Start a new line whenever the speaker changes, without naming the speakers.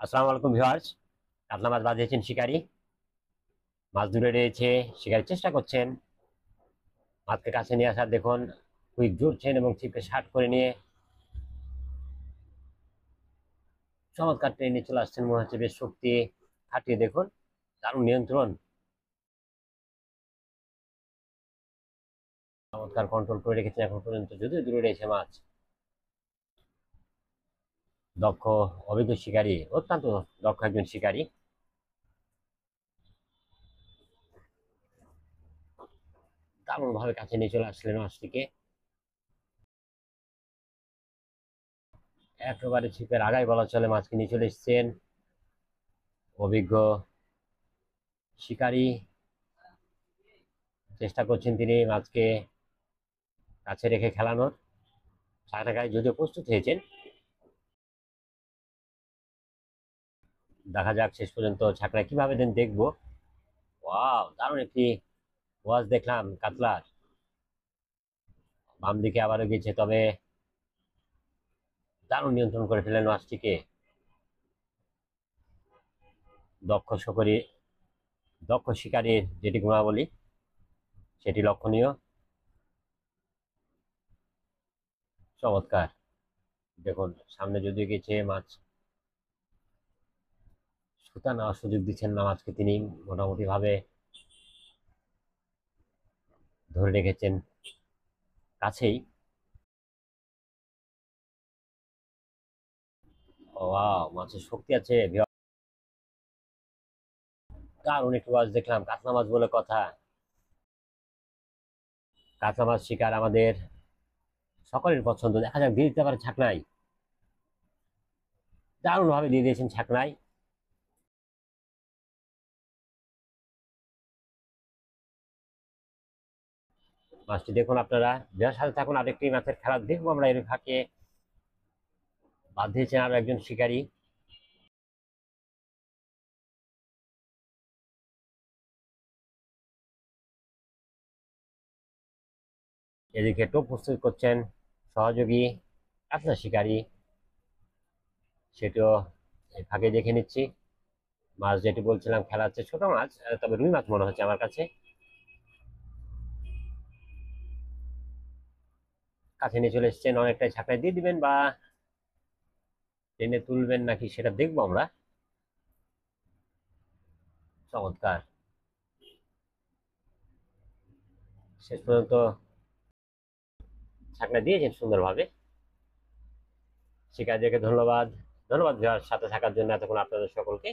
আসসালামু আলাইকুম ভিউয়ার্স। কাতলা মাছ বাঁধিয়েছেন শিকারী, মাছ দূরে রয়েছে, শিকারীর চেষ্টা করছেন মাছকে কাছে নিয়ে আসার। দেখুন কুইক জুড়ছেন এবং ছিপকে শার্ট করে নিয়ে চমৎকার ট্রেনে চলে আসছেন। মনে হচ্ছে বেশ শক্তি খাটিয়ে দেখুন, দারুণ নিয়ন্ত্রণ, চমৎকার কন্ট্রোল করে রেখেছেন এখন পর্যন্ত, যদিও দূরে রয়েছে মাছ। দক্ষ অভিজ্ঞ শিকারী, অত্যন্ত দক্ষ একজন শিকারী। দারুণ ভাবে কাছে নিয়ে চলে আসছিলেন মাছটিকে, একেবারে ছিপের আগায় বলা চলে মাছকে নিয়ে চলে এসছেন অভিজ্ঞ শিকারী। চেষ্টা করছেন তিনি মাছকে কাছে রেখে খেলানোর, ছাকড়া যদিও প্রস্তুত হয়েছেন। দেখা যাক শেষ পর্যন্ত ছাকড়া কিভাবে দেন, দেখবো। ওয়াও, দারুণ একটি ওয়াজ দেখলাম কাতলার। বাম দিকে আবারও গেছে, তবে দারুণ নিয়ন্ত্রণ করে ফেলেন মাছটিকে। দক্ষ শকরি, দক্ষ শিকারীর যেটি গুণাবলী সেটি লক্ষণীয়। চমৎকার, দেখুন সামনে যদিও গেছে মাছ, সুতা নেওয়ার সুযোগ দিচ্ছেন না মাছকে, তিনি মোটামুটি ভাবে ধরে রেখেছেন কাছেই। ওয়াও, মাছের শক্তি আছে। দারুণ একটু মাছ দেখলাম, কাতলা মাছ বলে কথা। কাতলা মাছ শিকার আমাদের সকলের পছন্দ। দেখা যাক দিয়ে দিতে পারে ছাকনাই, দারুণ ভাবে দিয়ে দিয়েছেন ছাকনাই। মাছটি দেখুন আপনারা, যার সাথে থাকুন, আরেকটি মাছের খেলা দেখবো আমরা এর ফাঁকে। বাঁধিয়েছেন আরো একজন শিকারী। এদিকে টোপ প্রস্তুত করছেন সহযোগী কাতলা শিকারী, সেটিও এই ফাঁকে দেখে নিচ্ছি। মাছ যেটি বলছিলাম খেলা হচ্ছে ছোট মাছ, তবে রুই মাছ মনে হচ্ছে আমার কাছে। কাছে নিয়ে চলে এসছেন, অনেকটাই ছাকনায় দিয়ে দিবেন বা টেনে তুলবেন নাকি সেটা দেখবো আমরা। চমৎকার, শেষ পর্যন্ত ছাকনা দিয়েছেন সুন্দরভাবে। শিকারীদেরকে ধন্যবাদ। ধন্যবাদ সাথে থাকার জন্য এতক্ষণ আপনাদের সকলকে।